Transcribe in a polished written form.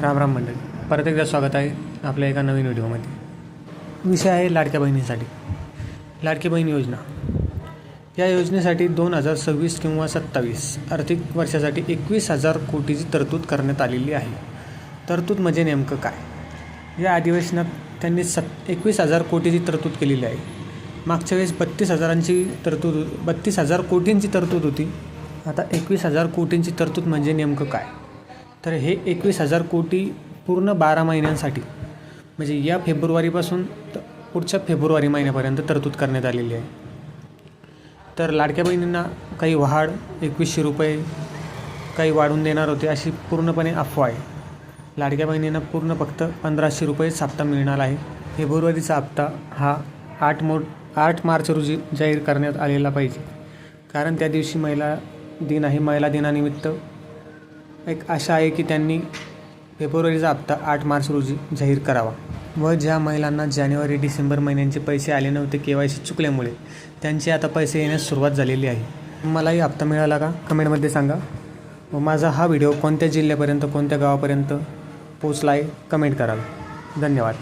राम राम मंडळी, परत एकदा स्वागत आहे आपल्या एका नवीन व्हिडिओमध्ये. विषय आहे लाडक्या बहिणीसाठी. लाडकी बहीण योजना या योजनेसाठी 2026 किंवा 27 आर्थिक वर्षासाठी 21,000 कोटीची तरतूद करण्यात आलेली आहे. तरतूद म्हणजे नेमकं काय? या अधिवेशनात त्यांनी 21,000 कोटीची तरतूद केलेली आहे. मागच्या वेळेस 32,000 कोटींची तरतूद होती. आता 21,000 कोटींची तरतूद म्हणजे नेमकं काय? तर हे 21,000 कोटी पूर्ण 12 महिन्यांसाठी, म्हणजे या फेब्रुवारीपासून पुढच्या फेब्रुवारी महिन्यापर्यंत तरतूद करण्यात आलेली आहे. तर लाडक्या बहिणींना काही वाढ 2100 रुपये काही वाढून देणार होते, अशी पूर्णपणे अफवा आहे. लाडक्या बहिणींना पूर्ण फक्त 1,500 रुपयेच हप्ता मिळणार आहे. फेब्रुवारीचा हप्ता हा 8 मार्च रोजी जाहीर करण्यात आलेला पाहिजे, कारण त्या दिवशी महिला दिन आहे. महिला दिनानिमित्त एक आशा आहे की त्यांनी फेब्रुवारीचा हप्ता 8 मार्च रोजी जाहीर करावा. व ज्या महिलांना जानेवारी डिसेंबर महिन्यांचे पैसे आले नव्हते KYC चुकल्यामुळे, त्यांचे आता पैसे येण्यास सुरुवात झालेली आहे. मलाही हप्ता मिळाला का कमेंटमध्ये सांगा. व माझा हा व्हिडिओ कोणत्या जिल्ह्यापर्यंत कोणत्या गावापर्यंत पोचला आहे कमेंट कराल. धन्यवाद.